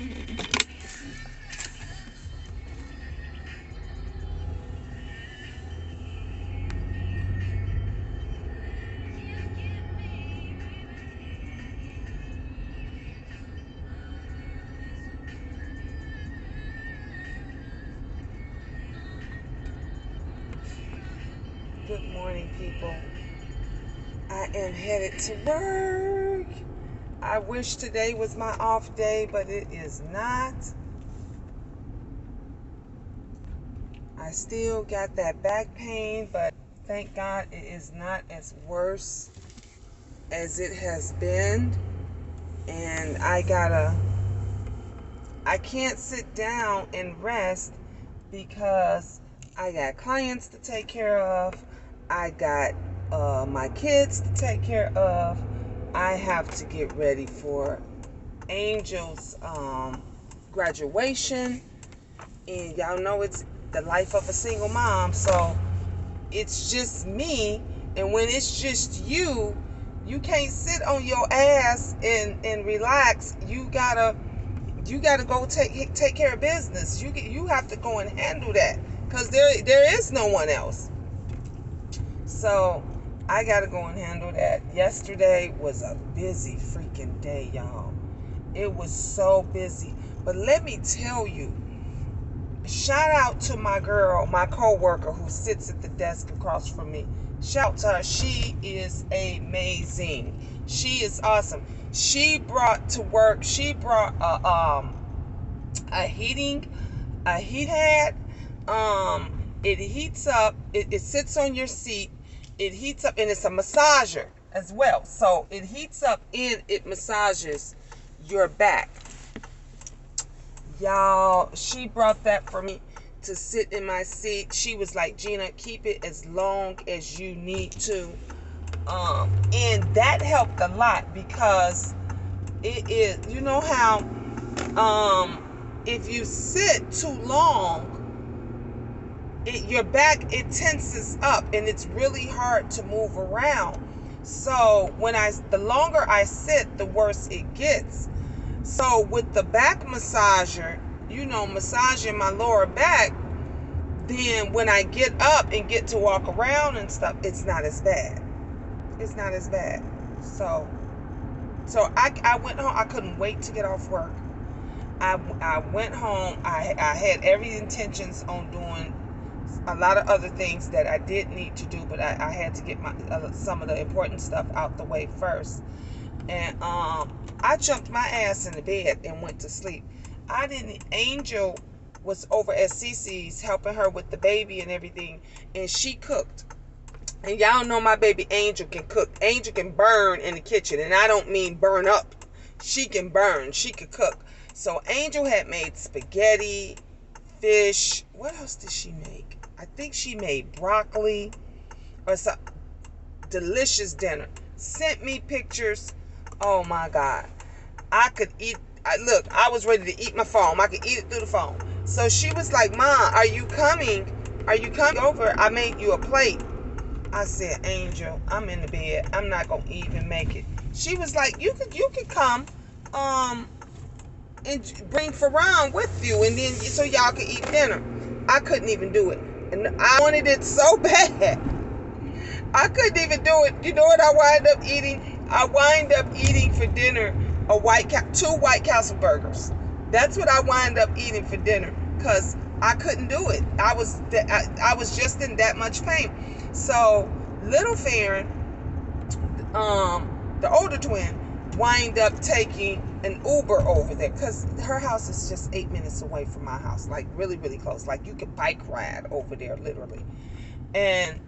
Good morning, people. I am headed to work. I wish today was my off day, but it is not. I still got that back pain, but thank God it is not as worse as it has been. And I can't sit down and rest because I got clients to take care of. I got my kids to take care of. I have to get ready for Angel's graduation. And y'all know it's the life of a single mom. So it's just me. And when it's just you, you can't sit on your ass and relax. You gotta go take care of business. You have to go and handle that because there is no one else. So I gotta go and handle that. Yesterday was a busy freaking day, y'all. It was so busy. But let me tell you, shout out to my girl, my co-worker who sits at the desk across from me. Shout out to her. She is amazing. She is awesome. She brought to work, a heat pad. It heats up, it sits on your seat, it heats up, and it's a massager as well. So it heats up and it massages your back. Y'all, she brought that for me to sit in my seat. She was like, Gina, keep it as long as you need to. And that helped a lot because it is, you know how if you sit too long, your back, it tenses up and it's really hard to move around. So the longer I sit, the worse it gets. So with the back massager, massaging my lower back, then when I get up and get to walk around and stuff, it's not as bad. It's not as bad. So I went home. I couldn't wait to get off work. I went home. I had every intentions on doing a lot of other things that I did need to do, but I had to get some of the important stuff out the way first. And I jumped my ass in the bed and went to sleep. Angel was over at Cece's helping her with the baby and everything, and she cooked. And y'all know my baby Angel can cook. Angel can burn in the kitchen, and I don't mean burn up. She can burn. She could cook. So Angel had made spaghetti, fish. What else did she make? I think she made broccoli or some delicious dinner. Sent me pictures. Oh my God. I could eat. Look, I was ready to eat my phone. I could eat it through the phone. So she was like, Ma, are you coming? Are you coming over? I made you a plate. I said, Angel, I'm in the bed. I'm not going to even make it. She was like, you could come and bring Ferran with you, and then so y'all could eat dinner. I couldn't even do it. And I wanted it so bad. I couldn't even do it. You know what I wind up eating? I wind up eating for dinner two White Castle burgers. That's what I wind up eating for dinner because I couldn't do it. I was just in that much pain. So little Farron, the older twin, wind up taking an Uber over there because her house is just 8 minutes away from my house, like really, really close. Like you could bike ride over there, literally. And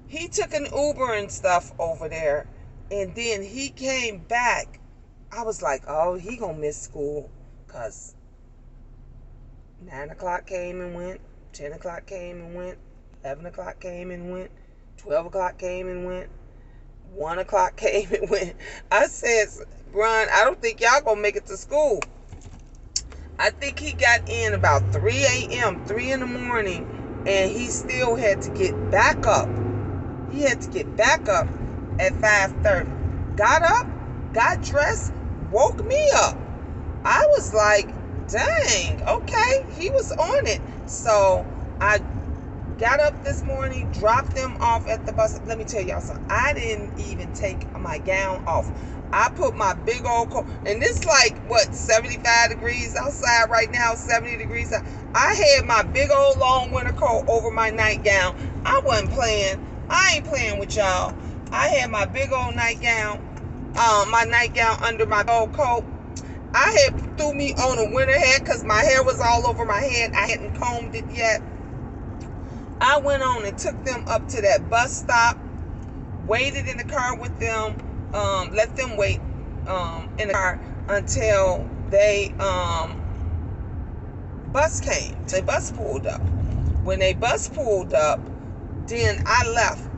he took an Uber and stuff over there, and then he came back. I was like, oh, he gonna miss school because 9 o'clock came and went, 10 o'clock came and went, 11 o'clock came and went, 12 o'clock came and went, 1 o'clock came and went. I said, Brian, I don't think y'all gonna make it to school. I think he got in about 3 a.m., 3 in the morning, and he still had to get back up. He had to get back up at 5:30. Got up, got dressed, woke me up. I was like, dang, okay, he was on it. So I got up this morning, dropped them off at the bus. Let me tell y'all something. I didn't even take my gown off. I put my big old coat, and it's like, what, 75 degrees outside right now, 70 degrees out. I had my big old long winter coat over my nightgown. I wasn't playing. I ain't playing with y'all. I had my big old nightgown, my nightgown under my old coat. I had threw me on a winter hat because my hair was all over my head. I hadn't combed it yet. I went on and took them up to that bus stop, waited in the car with them, let them wait in the car until they bus came. The bus pulled up. When they bus pulled up, then I left.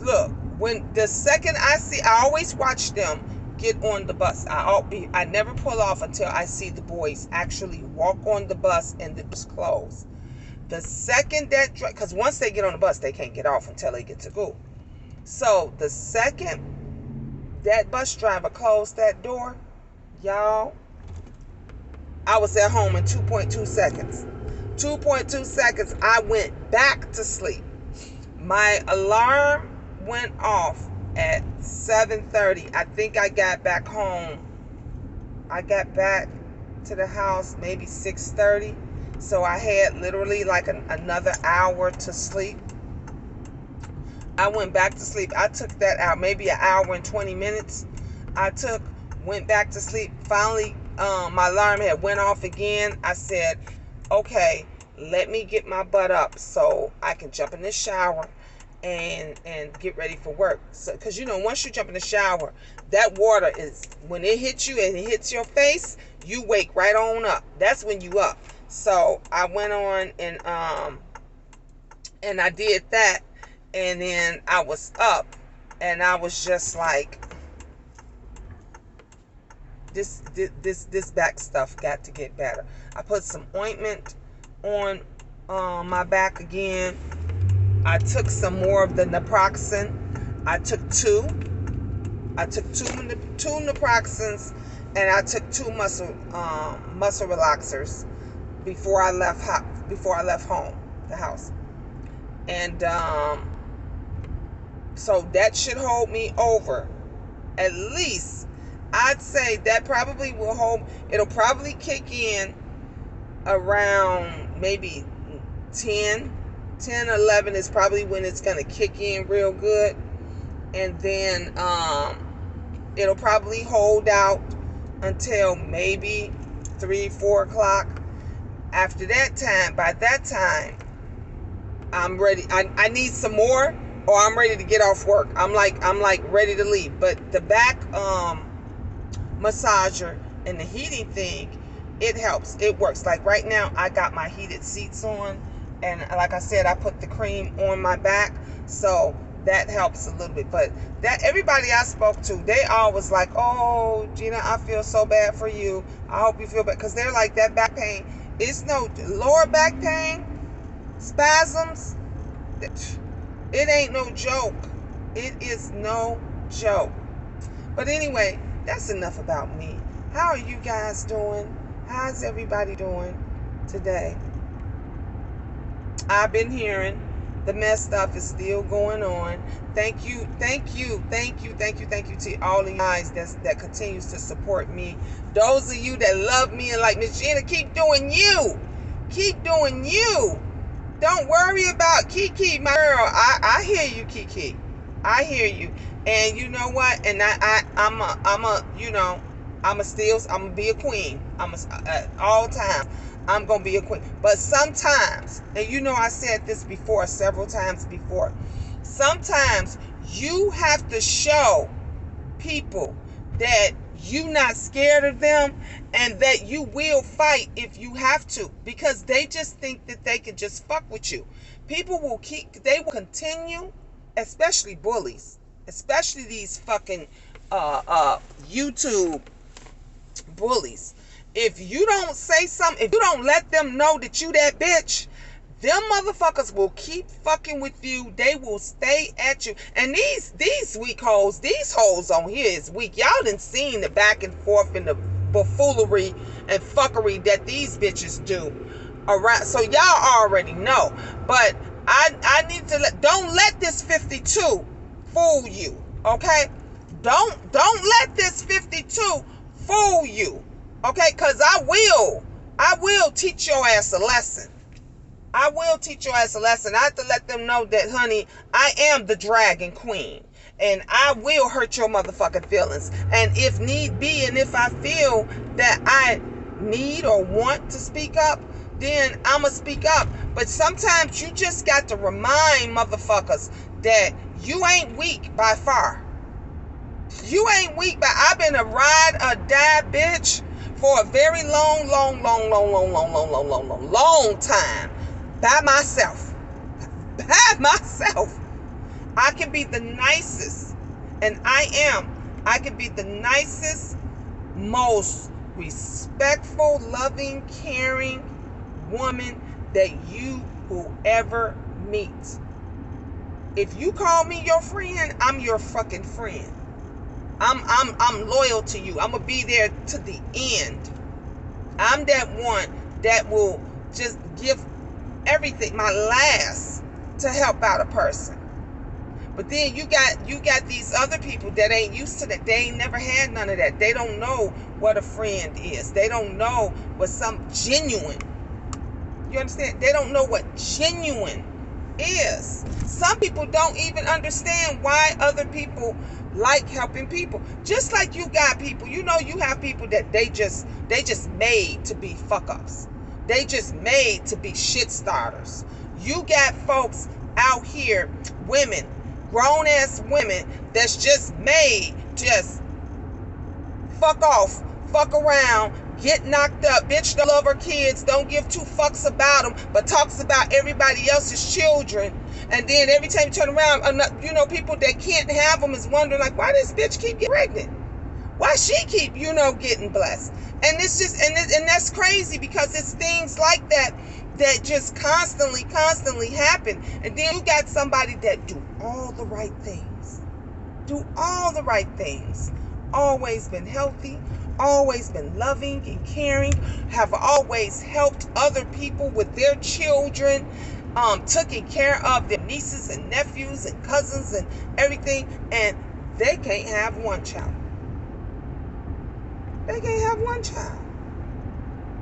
Look, when the second I always watch them get on the bus. I never pull off until I see the boys actually walk on the bus and the bus close. The second that, because once they get on the bus, they can't get off until they get to school. So the second that bus driver closed that door, y'all, I was at home in 2.2 seconds. 2.2 seconds, I went back to sleep. My alarm went off at 7:30. I think I got back home. I got back to the house maybe 6:30. So I had literally like another hour to sleep. I went back to sleep. I took that out, maybe an hour and 20 minutes. Went back to sleep. Finally, my alarm had went off again. I said, okay, let me get my butt up so I can jump in the shower and get ready for work. So, because once you jump in the shower, that water is, when it hits you and it hits your face, you wake right on up. That's when you up. So I went on and I did that, and then I was up, and I was just like, this back stuff got to get better. I put some ointment on my back again. I took some more of the naproxen. I took two naproxens, and I took 2 muscle relaxers before I left home, the house. And so that should hold me over. At least, I'd say that probably will hold. It'll probably kick in around maybe 10, 11 is probably when it's going to kick in real good. And then it'll probably hold out until maybe 3, 4 o'clock. After that time, by that time, I'm ready. I need some more, or I'm ready to get off work. I'm like ready to leave. But the back massager and the heating thing, it helps. It works. Like right now, I got my heated seats on, and like I said, I put the cream on my back, so that helps a little bit. But that everybody I spoke to, they all was like, "Oh, Gina, I feel so bad for you. I hope you feel bad," because they're like, that back pain. It's no lower back pain, spasms. It ain't no joke. It is no joke. But anyway, that's enough about me. How are you guys doing? How's everybody doing today? I've been hearing the mess stuff is still going on. Thank you to all of you guys that continues to support me. Those of you that love me and like, Miss Gina, keep doing you. Keep doing you. Don't worry about Kiki, my girl. I hear you, Kiki. I hear you. And you know what? And I'm gonna be a queen. All time. I'm gonna be a queen. But sometimes, and I said this before, several times before, sometimes you have to show people that you not scared of them and that you will fight if you have to, because they just think that they can just fuck with you. People will continue, especially bullies, especially these fucking YouTube bullies. If you don't say something, if you don't let them know that you that bitch, them motherfuckers will keep fucking with you. They will stay at you. And these weak hoes, these hoes on here is weak. Y'all done seen the back and forth and the buffoonery and fuckery that these bitches do around. So y'all already know. But I need to don't let this 52 fool you. Okay? Don't let this 52 fool you. Okay? Because I will teach your ass a lesson. I will teach your ass a lesson. I have to let them know that, honey, I am the dragon queen. And I will hurt your motherfucking feelings. And if need be, and if I feel that I need or want to speak up, then I'ma speak up. But sometimes you just got to remind motherfuckers that you ain't weak by far. You ain't weak, but I've been a ride or die bitch for a very long time. By myself. I can be the nicest, and I can be the nicest, most respectful, loving, caring woman that you will ever meet. If you call me your friend, I'm your fucking friend. I'm loyal to you. I'm gonna be there to the end. I'm that one that will just give everything, my last, to help out a person. But then you got these other people that ain't used to that. They ain't never had none of that. They don't know what a friend is. They don't know what some genuine. You understand? They don't know what genuine is. Some people don't even understand why other people like helping people. Just like you got people, you have people that they just made to be fuck ups. They just made to be shit starters. You got folks out here, women, grown ass women, that's just made just fuck off, fuck around, get knocked up. Bitch don't love her kids, don't give two fucks about them, but talks about everybody else's children. And then every time you turn around, people that can't have them is wondering, like, why this bitch keep getting pregnant? Why she keep, getting blessed? And it's just, and that's crazy, because it's things like that just constantly happen. And then you got somebody that do all the right things. Always been healthy, always been loving and caring, have always helped other people with their children, taking care of their nieces and nephews and cousins and everything, and they can't have one child.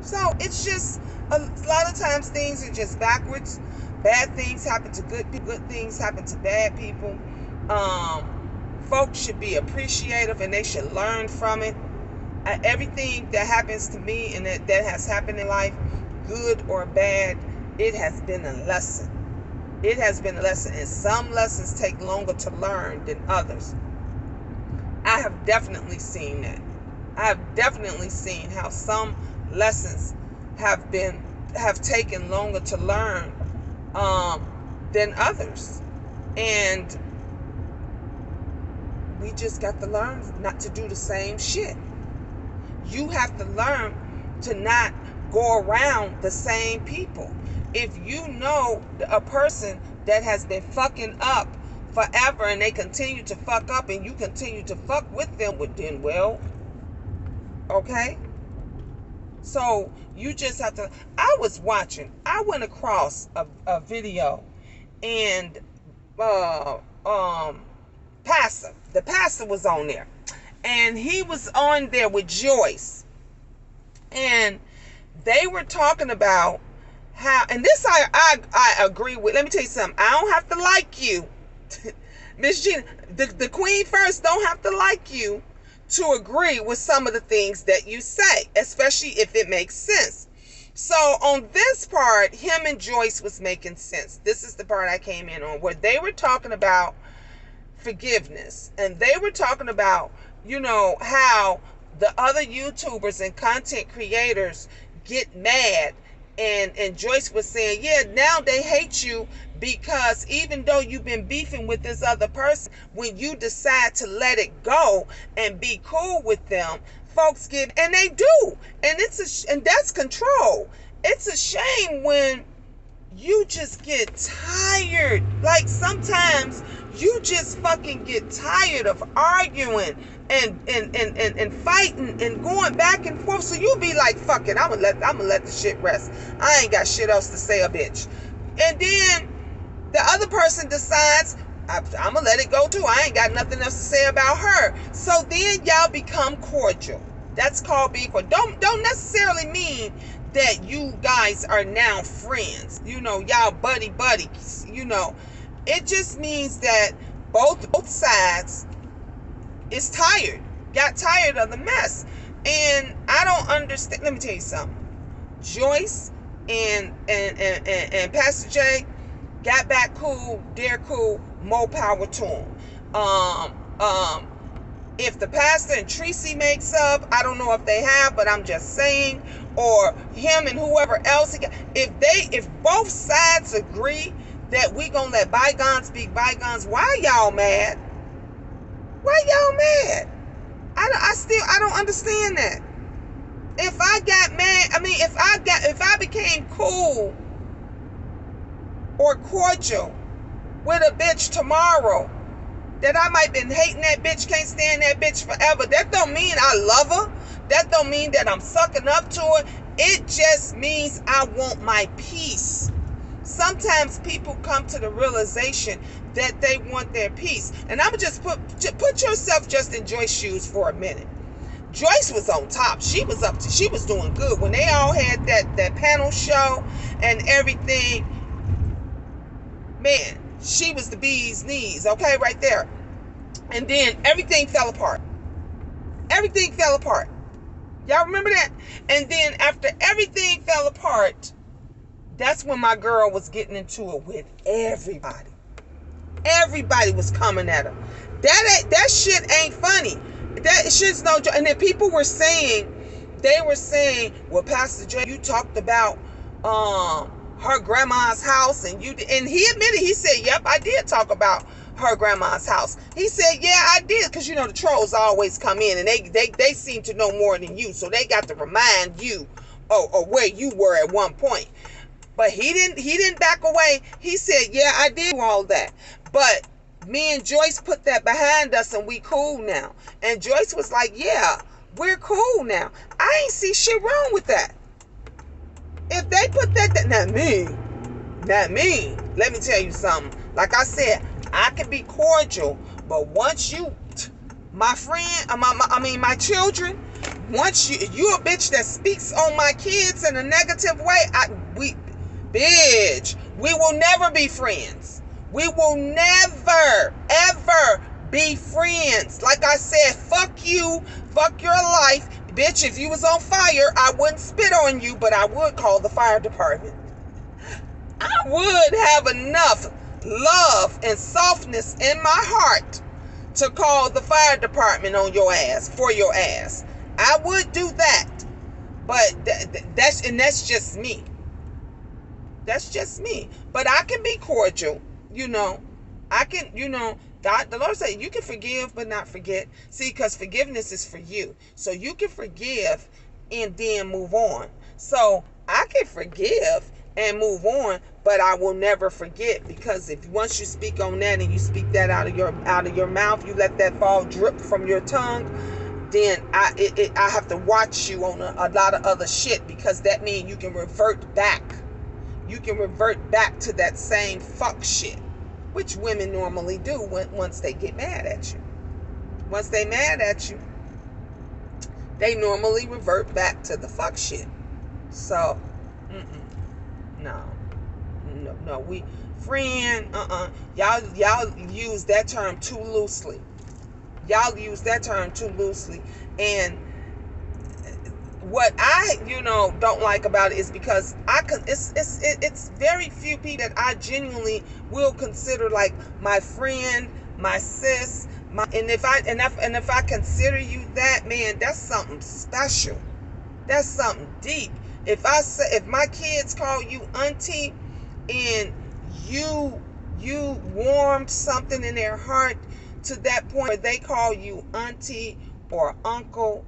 So it's just a lot of times things are just backwards. Bad things happen to good people. Good things happen to bad people. Folks should be appreciative, and they should learn from it. Everything that happens to me and that has happened in life, good or bad, it has been a lesson. It has been a lesson, and some lessons take longer to learn than others. I have definitely seen that. I have definitely seen how some lessons have taken longer to learn than others. And we just got to learn not to do the same shit. You have to learn to not go around the same people. If you know a person that has been fucking up forever and they continue to fuck up and you continue to fuck with them, then well, okay? So you just have to. I went across a video, and the pastor was on there, and he was on there with Joyce, and they were talking about how, and this I agree with. Let me tell you something. I don't have to like you, Miss Gina, the queen first, don't have to like you to agree with some of the things that you say, especially if it makes sense. So on this part, him and Joyce was making sense. This is the part I came in on, where they were talking about forgiveness, and they were talking about, how the other YouTubers and content creators get mad, and Joyce was saying, yeah, now they hate you because even though you've been beefing with this other person, when you decide to let it go and be cool with them, folks get, and they do, and and that's control. It's a shame when you just get tired. Like, sometimes you just fucking get tired of arguing and fighting and going back and forth. So you be like, fuck it, I'ma let the shit rest. I ain't got shit else to say, a bitch. And then the other person decides, I'm gonna let it go too. I ain't got nothing else to say about her. So then y'all become cordial. That's called being cordial. Don't necessarily mean that you guys are now friends. You know, y'all buddies. You know, it just means that both sides is tired, got tired of the mess. And I don't understand. Let me tell you something. Joyce and Pastor J got back cool. They're cool. More power to them. If the pastor and Tracy makes up, I don't know if they have, but I'm just saying, or him and whoever else. If both sides agree that we gonna let bygones be bygones, why y'all mad? Why y'all mad? I don't understand that. If I got mad, I mean, if I became cool or cordial with a bitch tomorrow, that I might been hating that bitch, can't stand that bitch forever. That don't mean I love her. That don't mean that I'm sucking up to her. It just means I want my peace. Sometimes people come to the realization that they want their peace. And I'm just put yourself just in Joyce's shoes for a minute. Joyce was on top. She was doing good when they all had that panel show and everything. Man, she was the bee's knees, okay, right there. And then everything fell apart. Everything fell apart. Y'all remember that? And then after everything fell apart, that's when my girl was getting into it with everybody. Everybody was coming at her. That shit ain't funny. That shit's no joke. And then people were saying, well, Pastor J, you talked about her grandma's house, and he admitted, he said, yep, I did talk about her grandma's house. He said, yeah, I did, because you know the trolls always come in and they seem to know more than you, so they got to remind you or where you were at one point. But he didn't back away. He said, yeah, I did all that. But me and Joyce put that behind us and we cool now. And Joyce was like, yeah, we're cool now. I ain't see shit wrong with that. If they put that, not me. Let me tell you something. Like I said, I can be cordial, but once you, my friend, my children, once you a bitch that speaks on my kids in a negative way, bitch, we will never be friends. We will never, ever be friends. Like I said, fuck you, fuck your life. Bitch, if you was on fire, I wouldn't spit on you, but I would call the fire department. I would have enough love and softness in my heart to call the fire department on your ass, for your ass. I would do that. But that's just me. That's just me. But I can be cordial, you know. I can, you know, God, the Lord said you can forgive but not forget. See, because forgiveness is for you. So you can forgive and then move on. So I can forgive and move on, but I will never forget, because if once you speak on that and you speak that out of your mouth, you let that fall drip from your tongue, then I have to watch you on a lot of other shit, because that means you can revert back. You can revert back to that same fuck shit, which women normally do once they get mad at you. Once they mad at you, they normally revert back to the fuck shit. So, no, we friend, y'all use that term too loosely. Y'all use that term too loosely. And what I, don't like about it is because it's very few people that I genuinely will consider like my friend, my sis, and if I consider you that, man, that's something special. That's something deep. If my kids call you auntie, and you warmed something in their heart to that point where they call you auntie or uncle,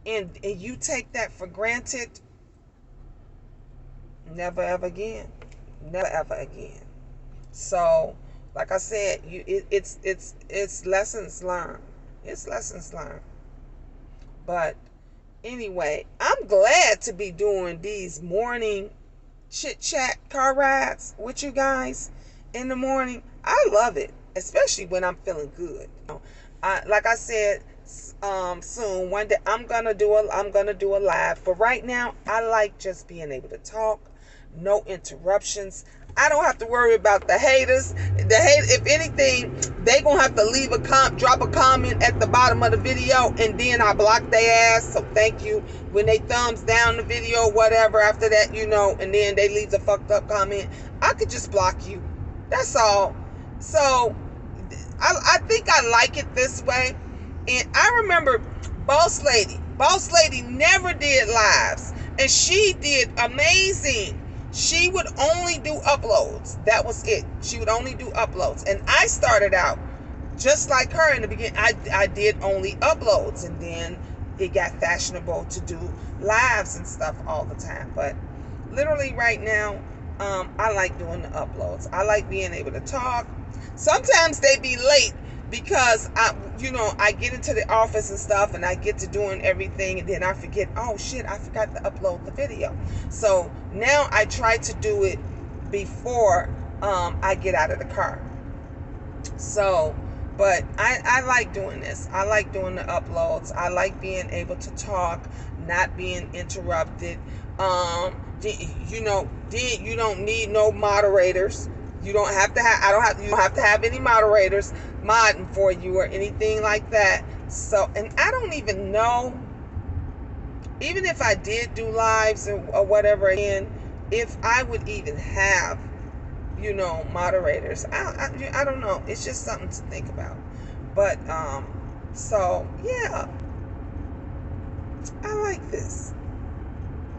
and you take that for granted, never ever again. Never ever again. So, like I said, it's lessons learned. It's lessons learned. But anyway, I'm glad to be doing these morning chit chat car rides with you guys in the morning. I love it, especially when I'm feeling good. Like I said, soon one day I'm gonna do a live. But right now, I like just being able to talk, no interruptions. I don't have to worry about the haters. If anything, they gonna have to drop a comment at the bottom of the video, and then I block their ass. So thank you. When they thumbs down the video, whatever. After that, and then they leave the fucked up comment, I could just block you. That's all. So I think I like it this way. And I remember Boss Lady never did lives, and she did amazing. She would only do uploads. That was it. She would only do uploads. And I started out just like her in the beginning. I did only uploads, and then it got fashionable to do lives and stuff all the time. But literally right now, I like doing the uploads. I like being able to talk. Sometimes they be late because I get into the office and stuff, and I get to doing everything, and then I forget, oh shit, I forgot to upload the video. So now I try to do it before I get out of the car. So, but I like doing this. I like doing the uploads. I like being able to talk, not being interrupted. You don't need no moderators. You don't have to have. You don't have to have any moderators modding for you or anything like that. So, and I don't even know, even if I did do lives or whatever again, if I would even have, moderators. I don't know. It's just something to think about. But so yeah, I like this.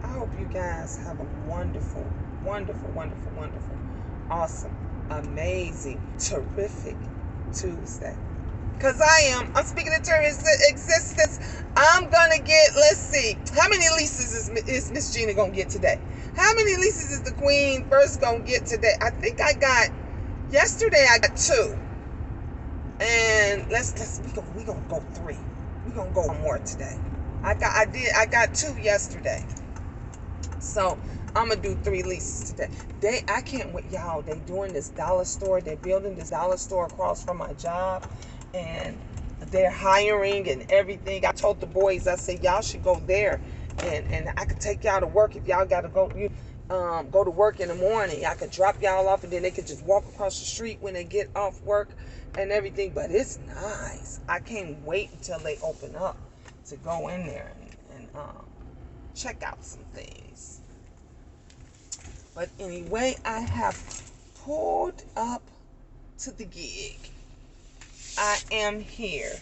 I hope you guys have a wonderful, wonderful, wonderful, wonderful, awesome, amazing, terrific Tuesday. Because I'm speaking into existence. I'm going to get, let's see, how many leases is Miss Gina going to get today? How many leases is the Queen first going to get today? I think yesterday I got 2. And we going to go 3. We're going to go 1 more today. I got 2 yesterday. So I'm gonna do 3 leases today. I can't wait, y'all. They doing this dollar store. They're building this dollar store across from my job, and they're hiring and everything. I told the boys, I said, y'all should go there, and I could take y'all to work if y'all gotta go to work in the morning. I could drop y'all off, and then they could just walk across the street when they get off work and everything. But it's nice. I can't wait until they open up to go in there and check out some things. But anyway, I have pulled up to the gig. I am here.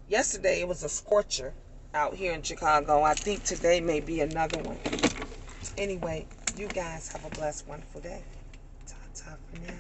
Yesterday it was a scorcher out here in Chicago. I think today may be another one. Anyway, you guys have a blessed, wonderful day. Ta-ta for now.